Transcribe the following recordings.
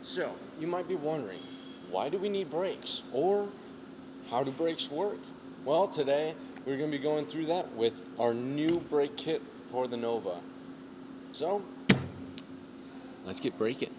So, you might be wondering, why do we need brakes? Or, how do brakes work? Well, today, we're going to be going through that with our new brake kit for the Nova. So, let's get braking.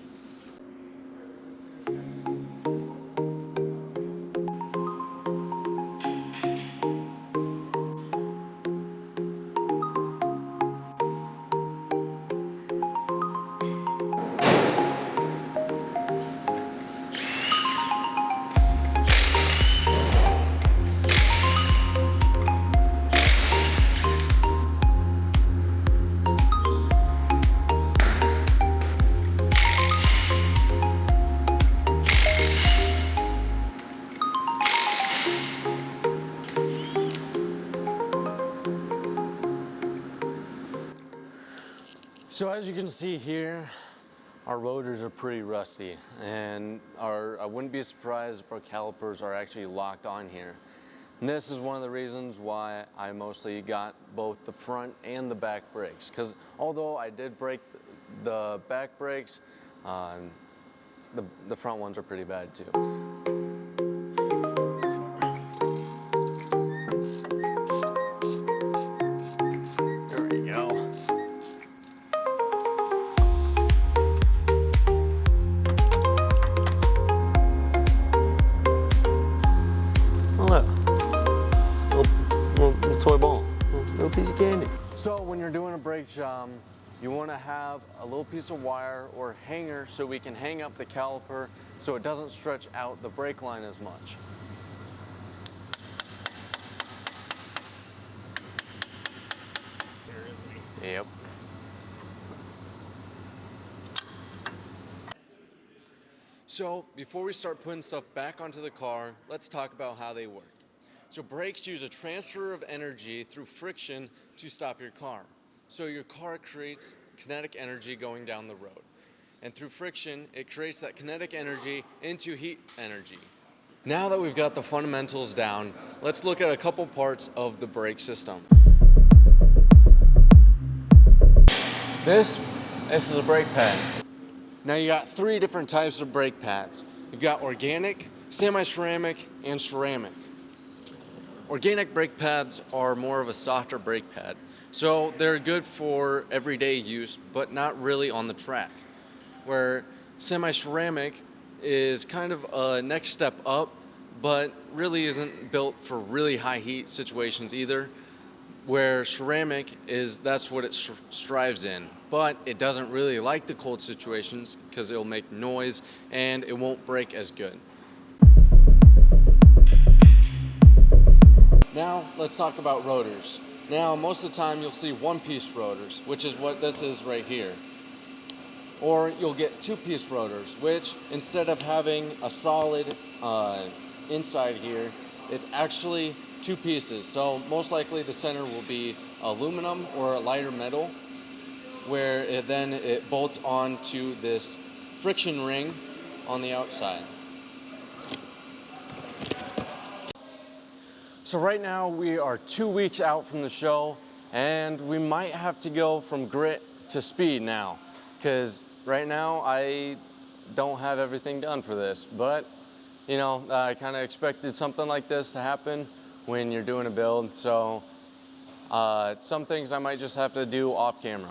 So as you can see here, our rotors are pretty rusty, and I wouldn't be surprised if our calipers are actually locked on here. And this is one of the reasons why I mostly got both the front and the back brakes, because although I did break the back brakes, the front ones are pretty bad too. Little toy ball, little piece of candy. So when you're doing a brake job, you want to have a little piece of wire or hanger so we can hang up the caliper so it doesn't stretch out the brake line as much. Yep. So before we start putting stuff back onto the car, let's talk about how they work. So brakes use a transfer of energy through friction to stop your car. So your car creates kinetic energy going down the road. And through friction, it creates that kinetic energy into heat energy. Now that we've got the fundamentals down, let's look at a couple parts of the brake system. This is a brake pad. Now you got three different types of brake pads. You've got organic, semi-ceramic, and ceramic. Organic brake pads are more of a softer brake pad, so they're good for everyday use, but not really on the track. Where semi-ceramic is kind of a next step up, but really isn't built for really high heat situations either. Where ceramic that's what it strives in, but it doesn't really like the cold situations because it'll make noise and it won't brake as good. Now, let's talk about rotors. Now, most of the time you'll see one-piece rotors, which is what this is right here. Or you'll get two-piece rotors, which instead of having a solid inside here, it's actually two pieces. So most likely the center will be aluminum or a lighter metal, where it bolts onto this friction ring on the outside. So right now we are 2 weeks out from the show, and we might have to go from grit to speed now, because right now I don't have everything done for this, but you know, I kind of expected something like this to happen when you're doing a build, so some things I might just have to do off camera.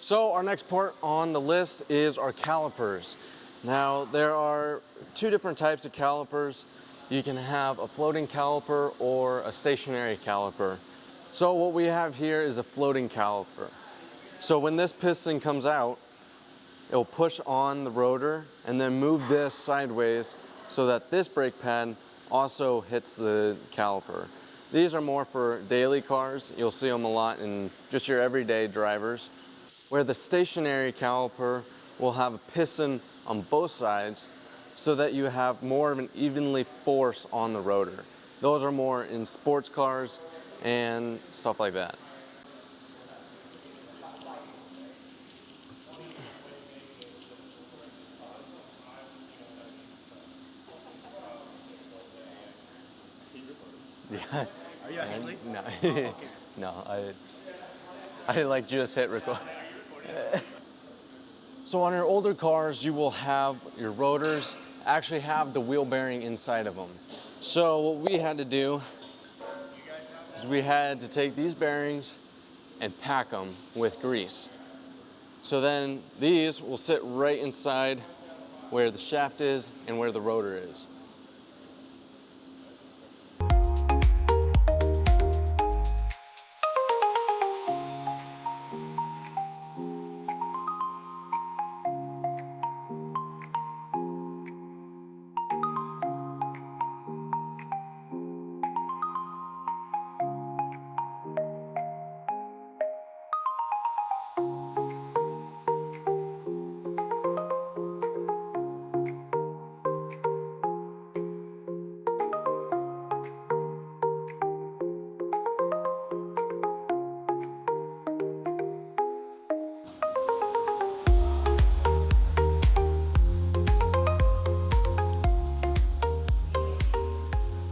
So our next part on the list is our calipers. Now, there are two different types of calipers. You can have a floating caliper or a stationary caliper. So what we have here is a floating caliper. So when this piston comes out, it'll push on the rotor and then move this sideways so that this brake pad also hits the caliper. These are more for daily cars. You'll see them a lot in just your everyday drivers. Where the stationary caliper will have a piston on both sides so that you have more of an evenly force on the rotor. Those are more in sports cars and stuff like that. Yeah. Are you actually? No. Oh, okay. No, I like just hit record. So on your older cars, you will have your rotors actually have the wheel bearing inside of them. So what we had to do is we had to take these bearings and pack them with grease. So then these will sit right inside where the shaft is and where the rotor is.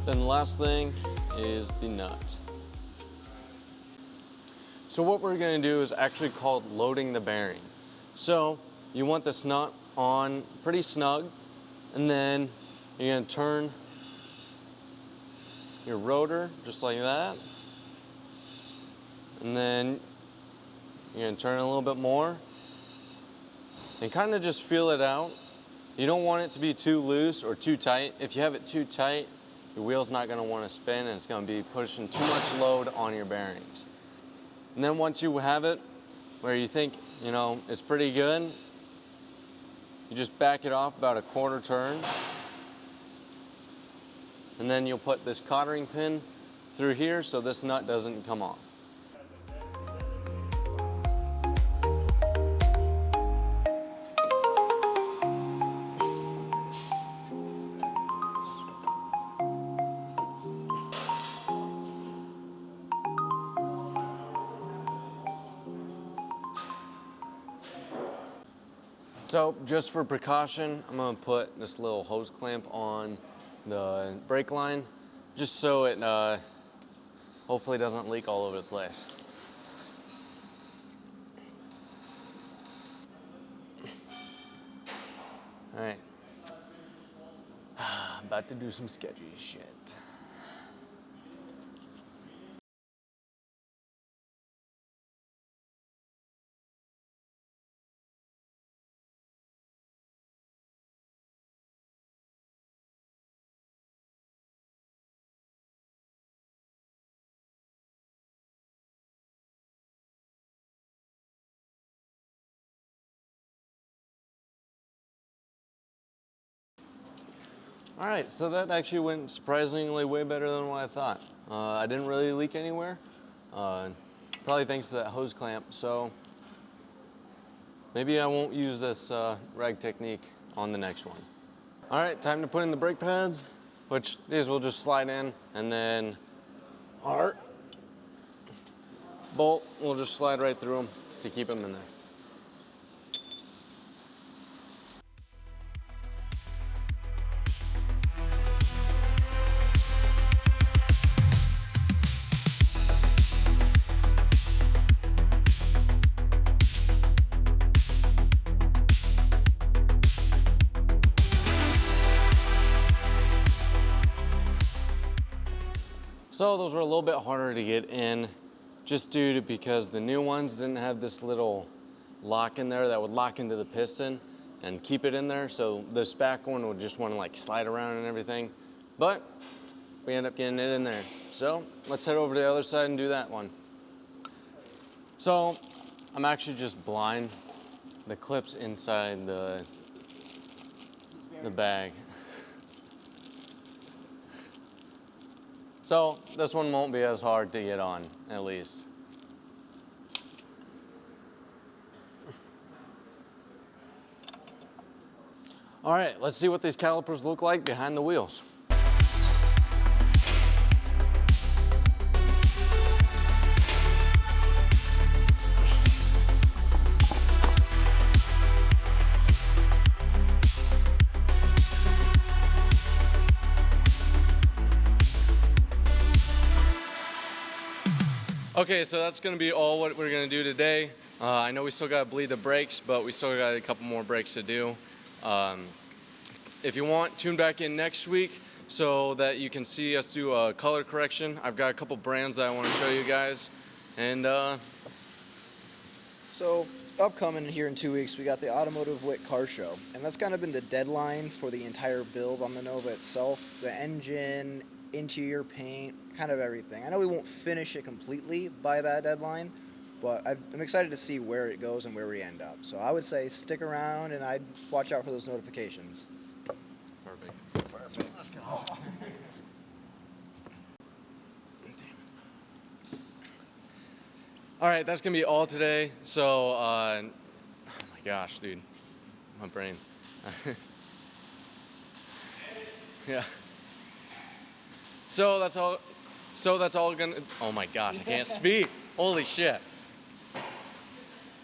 Then the last thing is the nut. So what we're gonna do is actually called loading the bearing. So you want this nut on pretty snug, and then you're gonna turn your rotor just like that. And then you're gonna turn it a little bit more and kind of just feel it out. You don't want it to be too loose or too tight. If you have it too tight, your wheel's not gonna wanna spin and it's gonna be pushing too much load on your bearings. And then once you have it where you think, you know, it's pretty good, you just back it off about a quarter turn. And then you'll put this cottering pin through here so this nut doesn't come off. So just for precaution, I'm gonna put this little hose clamp on the brake line, just so it hopefully doesn't leak all over the place. All right, about to do some sketchy shit. All right, so that actually went surprisingly way better than what I thought. I didn't really leak anywhere, probably thanks to that hose clamp. So maybe I won't use this rag technique on the next one. All right, time to put in the brake pads, which these will just slide in, and then our bolt will just slide right through them to keep them in there. So those were a little bit harder to get in just due to because the new ones didn't have this little lock in there that would lock into the piston and keep it in there. So this back one would just want to like slide around and everything. But we end up getting it in there. So let's head over to the other side and do that one. So I'm actually just blind. The clip's inside the bag. So this one won't be as hard to get on, at least. All right, let's see what these calipers look like behind the wheels. Okay, so that's gonna be all what we're gonna do today. I know we still gotta bleed the brakes, but we still got a couple more brakes to do. If you want, tune back in next week so that you can see us do a color correction. I've got a couple brands that I want to show you guys. And So upcoming here in 2 weeks, we got the Automotive Wit Car Show, and that's kind of been the deadline for the entire build on the Nova itself. The engine, interior paint, kind of everything. I know we won't finish it completely by that deadline, but I'm excited to see where it goes and where we end up. So I would say stick around, and I'd watch out for those notifications. Perfect. Let's go. All right, that's gonna be all today. So, oh my gosh, dude, my brain. Yeah. So that's all gonna. Oh my gosh, I can't speak. Holy shit.